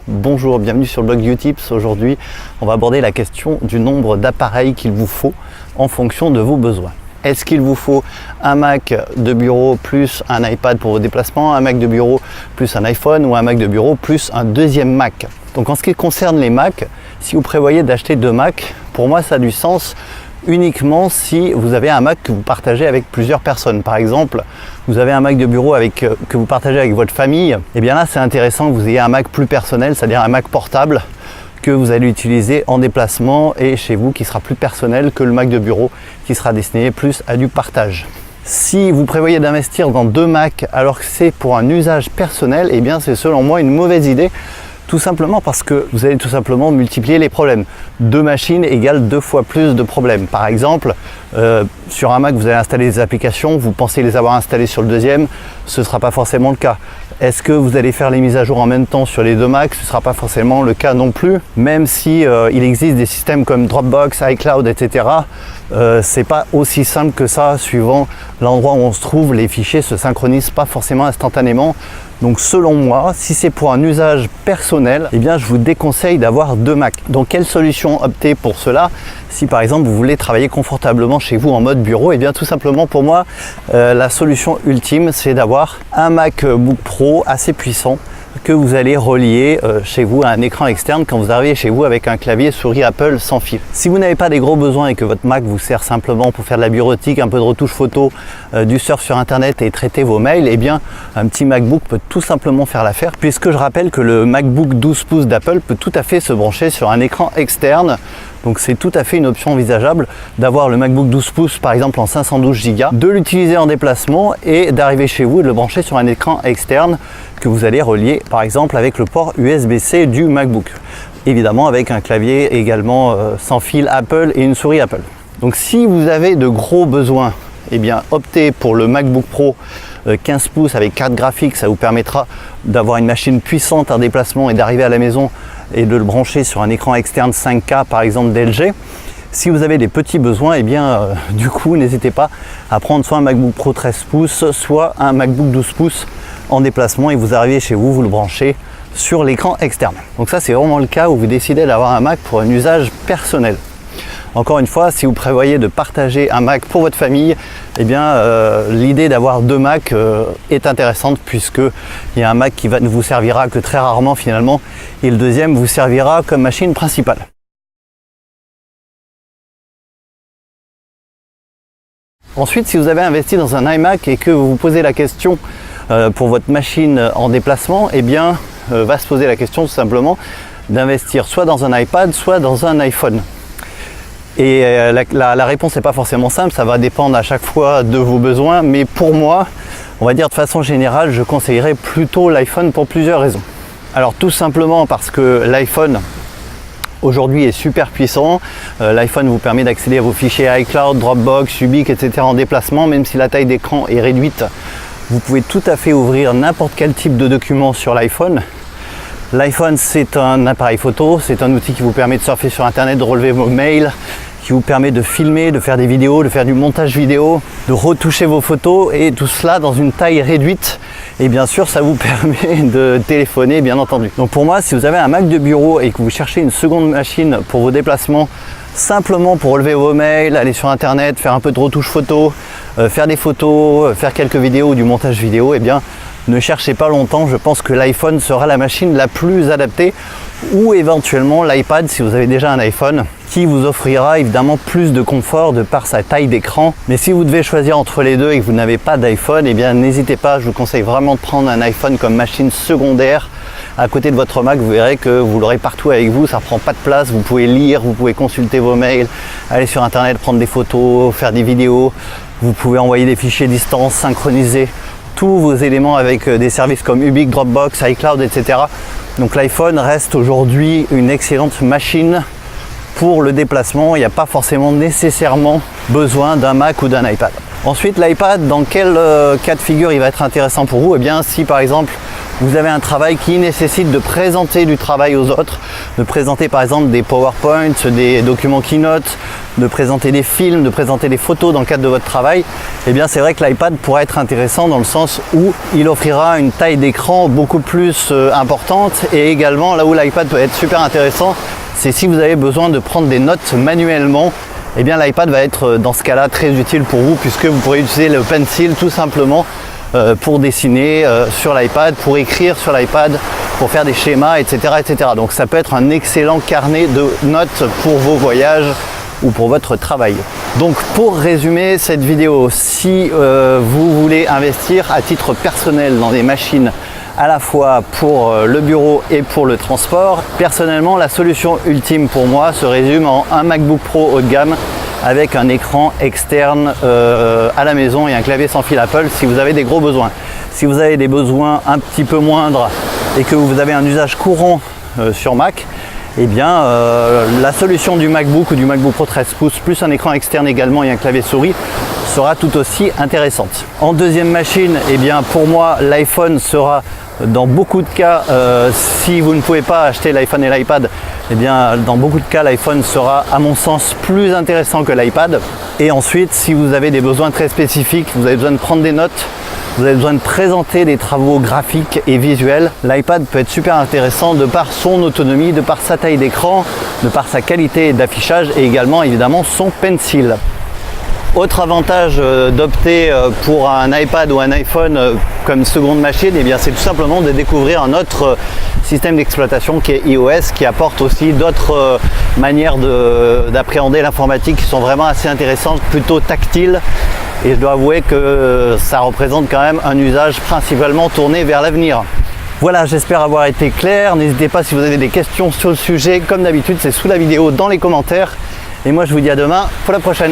Bonjour, bienvenue sur le blog Utips. Aujourd'hui, on va aborder la question du nombre d'appareils qu'il vous faut en fonction de vos besoins. Est-ce qu'il vous faut un Mac de bureau plus un iPad pour vos déplacements, un Mac de bureau plus un iPhone ou un Mac de bureau plus un deuxième Mac? Donc en ce qui concerne les Macs, si vous prévoyez d'acheter deux Macs, pour moi ça a du sens uniquement si vous avez un Mac que vous partagez avec plusieurs personnes. Par exemple, vous avez un Mac de bureau que vous partagez avec votre famille, et bien là c'est intéressant que vous ayez un Mac plus personnel, c'est-à-dire un Mac portable que vous allez utiliser en déplacement et chez vous, qui sera plus personnel que le Mac de bureau qui sera destiné plus à du partage. Si vous prévoyez d'investir dans deux Macs alors que c'est pour un usage personnel, et bien c'est selon moi une mauvaise idée. Tout simplement parce que vous allez tout simplement multiplier les problèmes. Deux machines égale 2 fois plus de problèmes. Par exemple, sur un Mac, vous allez installer des applications, vous pensez les avoir installées sur le deuxième, ce ne sera pas forcément le cas. Est-ce que vous allez faire les mises à jour en même temps sur les deux Macs? Ce ne sera pas forcément le cas non plus. Même si il existe des systèmes comme Dropbox, iCloud, etc. C'est pas aussi simple que ça. Suivant l'endroit où on se trouve, les fichiers se synchronisent pas forcément instantanément. Donc selon moi, si c'est pour un usage personnel, eh bien je vous déconseille d'avoir deux Macs. Donc quelle solution opter pour cela? Si par exemple vous voulez travailler confortablement chez vous en mode bureau, eh bien tout simplement pour moi, la solution ultime c'est d'avoir un MacBook Pro assez puissant que vous allez relier chez vous à un écran externe quand vous arrivez chez vous avec un clavier souris Apple sans fil. Si vous n'avez pas des gros besoins et que votre Mac vous sert simplement pour faire de la bureautique, un peu de retouche photo, du surf sur internet et traiter vos mails, eh bien un petit MacBook peut tout simplement faire l'affaire, puisque je rappelle que le MacBook 12 pouces d'Apple peut tout à fait se brancher sur un écran externe. Donc c'est tout à fait une option envisageable d'avoir le MacBook 12 pouces par exemple en 512 Go, de l'utiliser en déplacement et d'arriver chez vous et de le brancher sur un écran externe que vous allez relier par exemple avec le port USB-C du MacBook. Évidemment avec un clavier également sans fil Apple et une souris Apple. Donc si vous avez de gros besoins, eh bien optez pour le MacBook Pro 15 pouces avec carte graphique. Ça vous permettra d'avoir une machine puissante en déplacement et d'arriver à la maison et de le brancher sur un écran externe 5K par exemple d'LG. Si vous avez des petits besoins, eh bien du coup n'hésitez pas à prendre soit un MacBook Pro 13 pouces, soit un MacBook 12 pouces en déplacement et vous arrivez chez vous, vous le branchez sur l'écran externe. Donc ça c'est vraiment le cas où vous décidez d'avoir un Mac pour un usage personnel. Encore une fois, si vous prévoyez de partager un Mac pour votre famille, eh bien l'idée d'avoir deux Macs est intéressante, puisqu'il y a un Mac qui ne vous servira que très rarement finalement et le deuxième vous servira comme machine principale. Ensuite, si vous avez investi dans un iMac et que vous vous posez la question pour votre machine en déplacement, eh bien va se poser la question tout simplement d'investir soit dans un iPad, soit dans un iPhone. Et la réponse n'est pas forcément simple, ça va dépendre à chaque fois de vos besoins, mais pour moi, on va dire de façon générale, je conseillerais plutôt l'iPhone pour plusieurs raisons. Alors tout simplement parce que l'iPhone aujourd'hui est super puissant. L'iPhone vous permet d'accéder à vos fichiers iCloud, Dropbox, Ubique, etc. en déplacement, même si la taille d'écran est réduite. Vous pouvez tout à fait ouvrir n'importe quel type de document sur l'iPhone. L'iPhone c'est un appareil photo, c'est un outil qui vous permet de surfer sur internet, de relever vos mails, qui vous permet de filmer, de faire des vidéos, de faire du montage vidéo, de retoucher vos photos, et tout cela dans une taille réduite. Et bien sûr ça vous permet de téléphoner bien entendu. Donc pour moi, si vous avez un Mac de bureau et que vous cherchez une seconde machine pour vos déplacements, simplement pour relever vos mails, aller sur internet, faire un peu de retouche photo, faire des photos, faire quelques vidéos ou du montage vidéo, et bien ne cherchez pas longtemps, je pense que l'iPhone sera la machine la plus adaptée, ou éventuellement l'iPad si vous avez déjà un iPhone, qui vous offrira évidemment plus de confort de par sa taille d'écran. Mais si vous devez choisir entre les deux et que vous n'avez pas d'iPhone, eh bien n'hésitez pas, je vous conseille vraiment de prendre un iPhone comme machine secondaire à côté de votre Mac. Vous verrez que vous l'aurez partout avec vous, ça ne prend pas de place, vous pouvez lire, vous pouvez consulter vos mails, aller sur internet, prendre des photos, faire des vidéos, vous pouvez envoyer des fichiers distance, synchroniser tous vos éléments avec des services comme Ubique, Dropbox, iCloud, etc. Donc l'iPhone reste aujourd'hui une excellente machine pour le déplacement. Il n'y a pas forcément nécessairement besoin d'un Mac ou d'un iPad. Ensuite, l'iPad, dans quel cas de figure il va être intéressant pour vous? Eh bien, si par exemple vous avez un travail qui nécessite de présenter du travail aux autres, de présenter par exemple des PowerPoint, des documents Keynote, de présenter des films, de présenter des photos dans le cadre de votre travail, eh bien c'est vrai que l'iPad pourrait être intéressant dans le sens où il offrira une taille d'écran beaucoup plus importante, et également là où l'iPad peut être super intéressant, c'est si vous avez besoin de prendre des notes manuellement, eh bien l'iPad va être dans ce cas-là très utile pour vous, puisque vous pourrez utiliser le pencil tout simplement pour dessiner sur l'iPad, pour écrire sur l'iPad, pour faire des schémas, etc., etc. Donc ça peut être un excellent carnet de notes pour vos voyages ou pour votre travail. Donc pour résumer cette vidéo, si vous voulez investir à titre personnel dans des machines à la fois pour le bureau et pour le transport, personnellement la solution ultime pour moi se résume en un MacBook Pro haut de gamme avec un écran externe à la maison et un clavier sans fil Apple si vous avez des gros besoins. Si vous avez des besoins un petit peu moindres et que vous avez un usage courant sur Mac, eh bien la solution du MacBook ou du MacBook Pro 13 pouces plus un écran externe également et un clavier souris sera tout aussi intéressante. En deuxième machine, eh bien pour moi l'iPhone sera dans beaucoup de cas, si vous ne pouvez pas acheter l'iPhone et l'iPad, eh bien dans beaucoup de cas l'iPhone sera à mon sens plus intéressant que l'iPad. Et ensuite, si vous avez des besoins très spécifiques, vous avez besoin de prendre des notes, vous avez besoin de présenter des travaux graphiques et visuels, l'iPad peut être super intéressant de par son autonomie, de par sa taille d'écran, de par sa qualité d'affichage et également évidemment son pencil. Autre avantage d'opter pour un iPad ou un iPhone comme seconde machine, eh bien c'est tout simplement de découvrir un autre système d'exploitation qui est iOS, qui apporte aussi d'autres manières d'appréhender l'informatique qui sont vraiment assez intéressantes, plutôt tactiles. Et je dois avouer que ça représente quand même un usage principalement tourné vers l'avenir. Voilà, j'espère avoir été clair. N'hésitez pas si vous avez des questions sur le sujet. Comme d'habitude, c'est sous la vidéo dans les commentaires. Et moi, je vous dis à demain pour la prochaine.